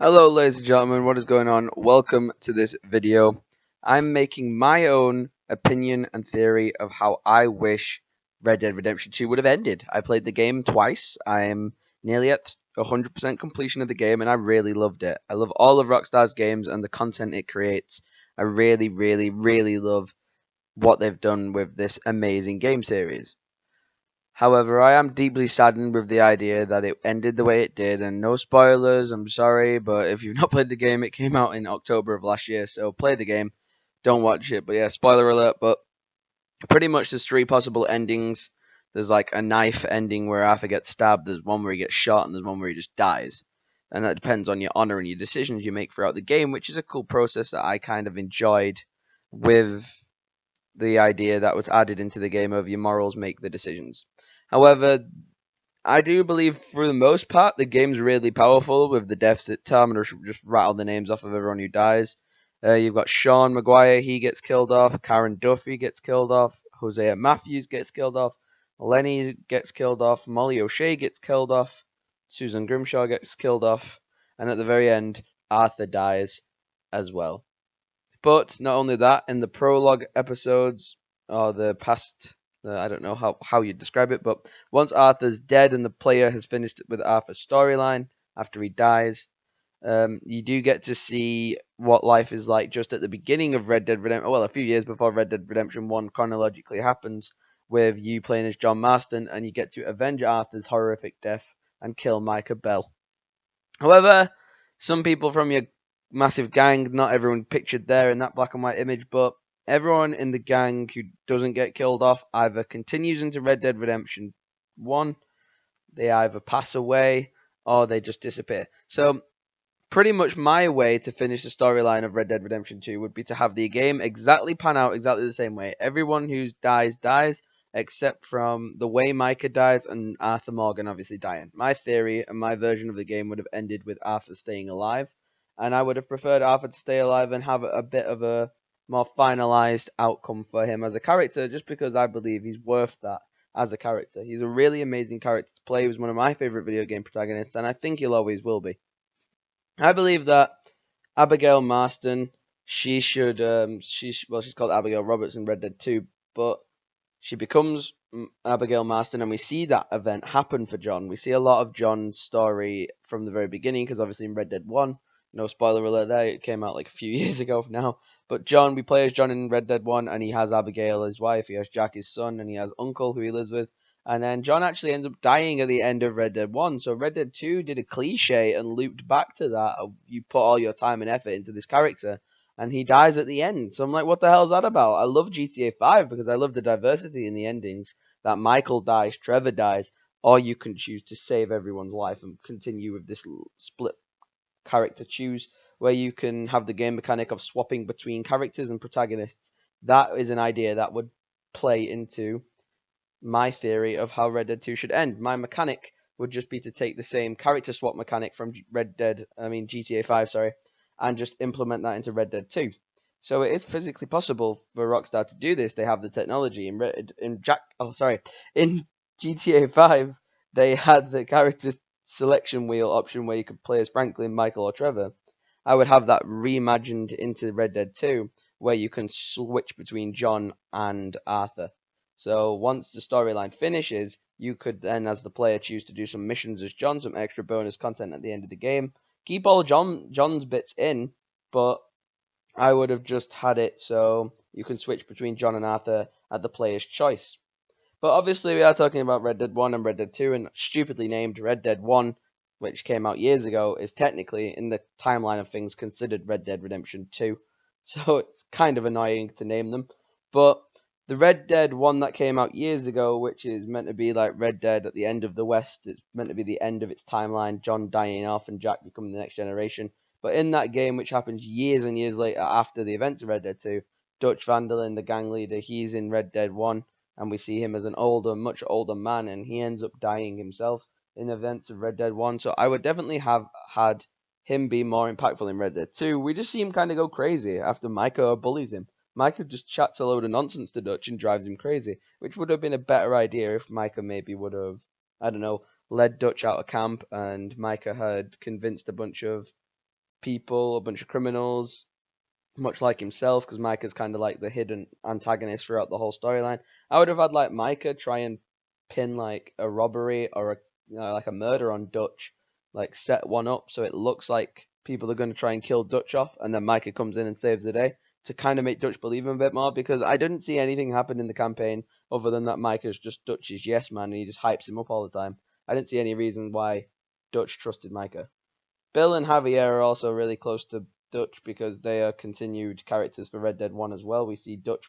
Hello ladies and gentlemen, what is going on? Welcome to this video. I'm making my own opinion and theory of how I wish Red Dead Redemption 2 would have ended. I played the game twice. I'm nearly at 100% completion of the game and I really loved it. I love all of Rockstar's games and the content it creates. I really love what they've done with this amazing game series. However, I am deeply saddened with the idea that it ended the way it did, and no spoilers, I'm sorry, but if you've not played the game, it came out in October of last year, so play the game, don't watch it, but yeah, spoiler alert, but pretty much there's three possible endings. There's like a knife ending where Arthur gets stabbed, there's one where he gets shot, and there's one where he just dies. And that depends on your honor and your decisions you make throughout the game, which is a cool process that I kind of enjoyed with the idea that was added into the game of your morals make the decisions. However, I do believe for the most part the game's really powerful with the deaths at Tom, and just rattle the names off of everyone who dies. You've got Sean Maguire, he gets killed off. Karen Duffy gets killed off. Hosea Matthews gets killed off. Lenny gets killed off. Molly O'Shea gets killed off. Susan Grimshaw gets killed off. And at the very end, Arthur dies as well. But not only that, in the prologue episodes, or the past, I don't know how you describe it, but once Arthur's dead and the player has finished with Arthur's storyline after he dies, you do get to see what life is like just at the beginning of Red Dead Redemption. Well, a few years before Red Dead Redemption 1 chronologically happens, with you playing as John Marston, and you get to avenge Arthur's horrific death and kill Micah Bell. However, some people from your massive gang, not everyone pictured there in that black and white image, but everyone in the gang who doesn't get killed off either continues into Red Dead Redemption 1, they either pass away, or they just disappear. So, pretty much my way to finish the storyline of Red Dead Redemption 2 would be to have the game exactly pan out exactly the same way. Everyone who dies, except from the way Micah dies and Arthur Morgan obviously dying. My theory and my version of the game would have ended with Arthur staying alive, and I would have preferred Arthur to stay alive and have a bit of a more finalized outcome for him as a character, just because I believe he's worth that as a character. He's a really amazing character to play. He was one of my favorite video game protagonists, and I think he'll always will be. I believe that Abigail Marston, she should, she's called Abigail Roberts in Red Dead 2, but she becomes Abigail Marston, and we see that event happen for John. We see a lot of John's story from the very beginning, because obviously in Red Dead 1, no spoiler alert there, it came out like a few years ago now, but John, we play as John in Red Dead 1, and he has Abigail, his wife, he has Jack, his son, and he has Uncle, who he lives with, and then John actually ends up dying at the end of Red Dead 1. So Red Dead 2 did a cliche and looped back to that. You put all your time and effort into this character, and he dies at the end. So I'm like, what the hell is that about? I love GTA 5 because I love the diversity in the endings. That Michael dies, Trevor dies, or you can choose to save everyone's life and continue with this split character choose, where you can have the game mechanic of swapping between characters and protagonists. That is an idea that would play into my theory of how Red Dead 2 should end. My mechanic would just be to take the same character swap mechanic from GTA 5, sorry, and just implement that into Red Dead 2. So it is physically possible for Rockstar to do this. They have the technology. In GTA 5, they had the character selection wheel option where you could play as Franklin, Michael, or Trevor. I would have that reimagined into Red Dead 2, where you can switch between John and Arthur. So once the storyline finishes, you could then, as the player, choose to do some missions as John, some extra bonus content at the end of the game. Keep all John's bits in, but I would have just had it so you can switch between John and Arthur at the player's choice. But obviously we are talking about Red Dead 1 and Red Dead 2, and stupidly named Red Dead 1, which came out years ago, is technically, in the timeline of things, considered Red Dead Redemption 2. So it's kind of annoying to name them. But the Red Dead one that came out years ago, which is meant to be like Red Dead at the end of the West, it's meant to be the end of its timeline, John dying off and Jack becoming the next generation. But in that game, which happens years and years later after the events of Red Dead 2, Dutch Vanderlyn, the gang leader, he's in Red Dead 1, and we see him as an older, much older man, and he ends up dying himself in events of Red Dead 1. So I would definitely have had him be more impactful in Red Dead 2. We just see him kind of go crazy after Micah bullies him. Micah just chats a load of nonsense to Dutch and drives him crazy, which would have been a better idea if Micah maybe would have, I don't know, led Dutch out of camp and Micah had convinced a bunch of people, a bunch of criminals, much like himself, because Micah's kind of like the hidden antagonist throughout the whole storyline. I would have had like Micah try and pin like a robbery or a like a murder on Dutch, like set one up so it looks like people are going to try and kill Dutch off, and then Micah comes in and saves the day to kind of make Dutch believe him a bit more, because I didn't see anything happen in the campaign other than that Micah's just Dutch's yes man and he just hypes him up all the time. I didn't see any reason why Dutch trusted Micah. Bill and Javier are also really close to Dutch because they are continued characters for Red Dead 1 as well. We see Dutch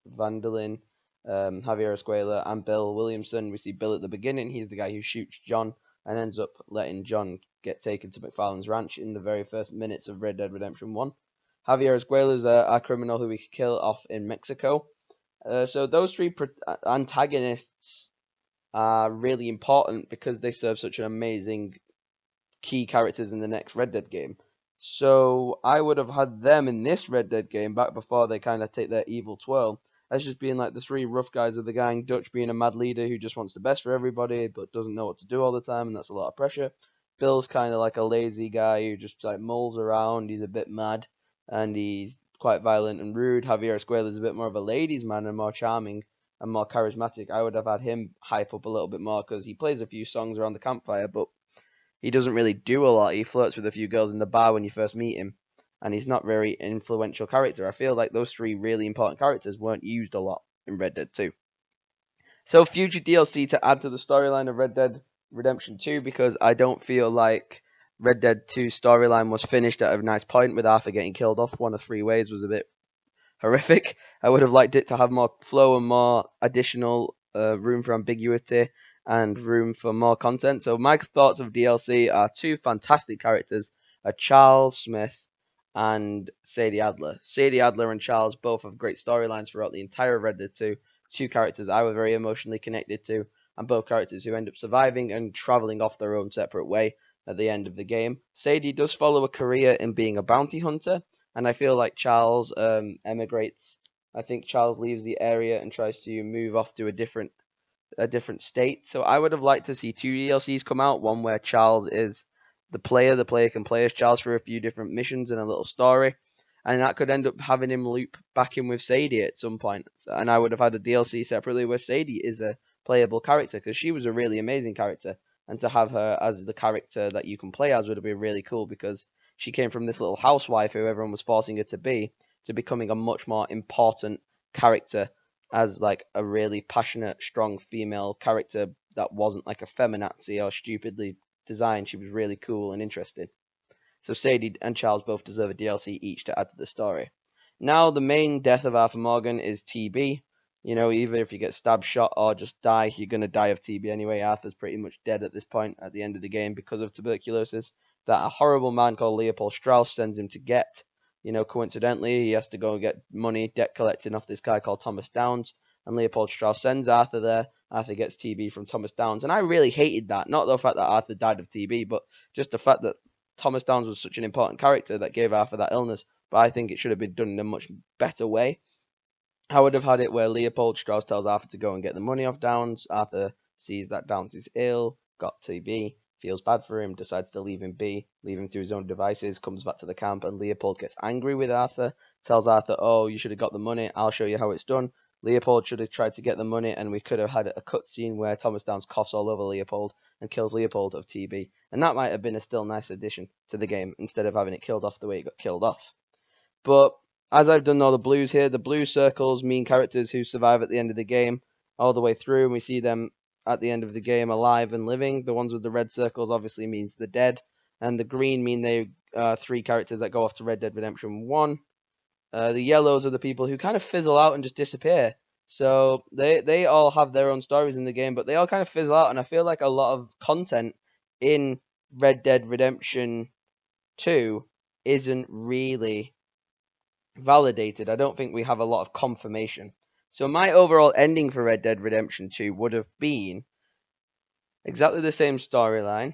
Vandelin, Javier Escuella, and Bill Williamson. We see Bill at the beginning. He's the guy who shoots John and ends up letting John get taken to McFarlane's ranch in the very first minutes of Red Dead Redemption 1. Javier Escuella is a criminal who we kill off in Mexico. So those three antagonists are really important because they serve such an amazing key characters in the next Red Dead game. So I would have had them in this Red Dead game back before they kind of take their evil twirl as just being like the three rough guys of the gang. Dutch being a mad leader who just wants the best for everybody but doesn't know what to do all the time, and that's a lot of pressure. Bill's kind of like a lazy guy who just like mulls around. He's a bit mad and he's quite violent and rude. Javier Escuela is a bit more of a ladies' man and more charming and more charismatic. I would have had him hype up a little bit more because he plays a few songs around the campfire, but he doesn't really do a lot. He flirts with a few girls in the bar when you first meet him, and he's not very influential character. I feel like those three really important characters weren't used a lot in Red Dead 2. So future DLC to add to the storyline of Red Dead Redemption 2, because I don't feel like Red Dead 2's storyline was finished at a nice point with Arthur getting killed off one of three ways was a bit horrific. I would have liked it to have more flow and more additional room for ambiguity and room for more content. So my thoughts of DLC are two fantastic characters, Charles Smith and Sadie Adler. Sadie Adler and Charles both have great storylines throughout the entire Red Dead 2. Two characters I was very emotionally connected to, and both characters who end up surviving and traveling off their own separate way at the end of the game. Sadie does follow a career in being a bounty hunter, and I feel like Charles emigrates. I think Charles leaves the area and tries to move off to a different state. So I would have liked to see two DLCs come out. One where Charles is the player can play as Charles for a few different missions and a little story, and that could end up having him loop back in with Sadie at some point. And I would have had a DLC separately where Sadie is a playable character, because she was a really amazing character, and to have her as the character that you can play as would have been really cool, because she came from this little housewife who everyone was forcing her to be, to becoming a much more important character as like a really passionate, strong female character that wasn't like a feminazi or stupidly designed. She was really cool and interesting. So Sadie and Charles both deserve a DLC each to add to the story. Now the main death of Arthur Morgan is TB. You know, either if you get stabbed, shot, or just die, you're going to die of TB anyway. Arthur's pretty much dead at this point at the end of the game because of tuberculosis that a horrible man called Leopold Strauss sends him to get. You know, coincidentally, he has to go and get money, debt collecting off this guy called Thomas Downs, and Leopold Strauss sends Arthur there. Arthur gets TB from Thomas Downs, and I really hated that. Not the fact that Arthur died of TB, but just the fact that Thomas Downs was such an important character that gave Arthur that illness. But I think it should have been done in a much better way. I would have had it where Leopold Strauss tells Arthur to go and get the money off Downs. Arthur sees that Downs is ill, got TB, feels bad for him, decides to leave him be, leave him to his own devices, comes back to the camp, and Leopold gets angry with Arthur, tells Arthur, oh, you should have got the money, I'll show you how it's done. Leopold should have tried to get the money, and we could have had a cutscene where Thomas Downs coughs all over Leopold and kills Leopold of TB. And that might have been a still nice addition to the game, instead of having it killed off the way it got killed off. But as I've done all the blues here, the blue circles mean characters who survive at the end of the game all the way through, and we see them at the end of the game alive and living. The ones with the red circles obviously means the dead, and the green mean they three characters that go off to Red Dead Redemption 1. The yellows are the people who kind of fizzle out and just disappear. So they all have their own stories in the game, but they all kind of fizzle out, and I feel like a lot of content in Red Dead Redemption 2 isn't really validated. I don't think we have a lot of confirmation. So my overall ending for Red Dead Redemption 2 would have been exactly the same storyline,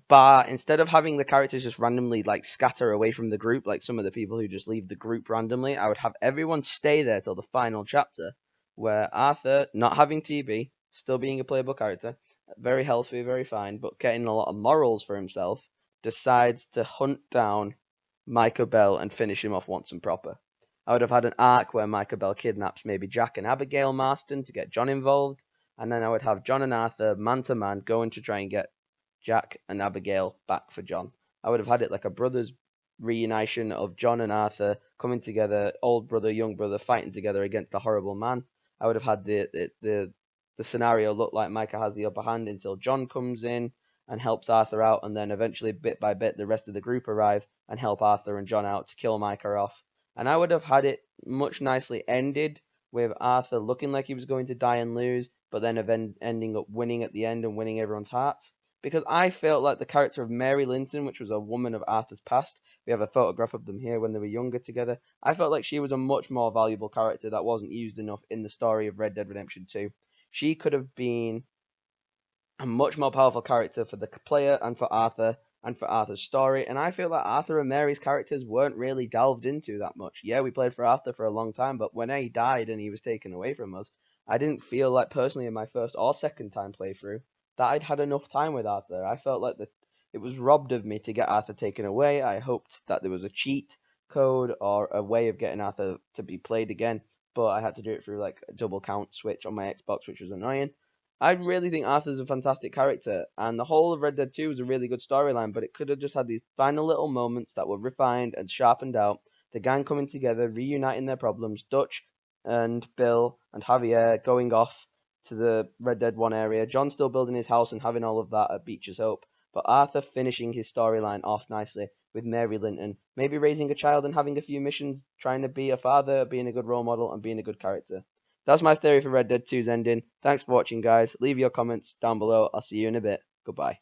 but instead of having the characters just randomly like scatter away from the group, like some of the people who just leave the group randomly, I would have everyone stay there till the final chapter, where Arthur, not having TB, still being a playable character, very healthy, very fine, but getting a lot of morals for himself, decides to hunt down Micah Bell and finish him off once and proper. I would have had an arc where Micah Bell kidnaps maybe Jack and Abigail Marston to get John involved, and then I would have John and Arthur man to man going to try and get Jack and Abigail back for John. I would have had it like a brothers reunition of John and Arthur coming together, old brother, young brother, fighting together against a horrible man. I would have had the scenario look like Micah has the upper hand until John comes in and helps Arthur out, and then eventually, bit by bit, the rest of the group arrive and help Arthur and John out to kill Micah off. And I would have had it much nicely ended with Arthur looking like he was going to die and lose, but then ending up winning at the end and winning everyone's hearts. Because I felt like the character of Mary Linton, which was a woman of Arthur's past, we have a photograph of them here when they were younger together, I felt like she was a much more valuable character that wasn't used enough in the story of Red Dead Redemption 2. She could have been a much more powerful character for the player and for Arthur's story, and I feel like Arthur and Mary's characters weren't really delved into that much. Yeah, we played for Arthur for a long time, but when he died and he was taken away from us, I didn't feel like personally in my first or second time playthrough that I'd had enough time with Arthur. I felt like it was robbed of me to get Arthur taken away. I hoped that there was a cheat code or a way of getting Arthur to be played again, but I had to do it through like a double count switch on my Xbox, which was annoying. I really think Arthur's a fantastic character, and the whole of Red Dead 2 was a really good storyline, but it could have just had these final little moments that were refined and sharpened out, the gang coming together, reuniting their problems, Dutch and Bill and Javier going off to the Red Dead 1 area, John still building his house and having all of that at Beecher's Hope, but Arthur finishing his storyline off nicely with Mary Linton, maybe raising a child and having a few missions, trying to be a father, being a good role model, and being a good character. That's my theory for Red Dead 2's ending. Thanks for watching, guys. Leave your comments down below. I'll see you in a bit. Goodbye.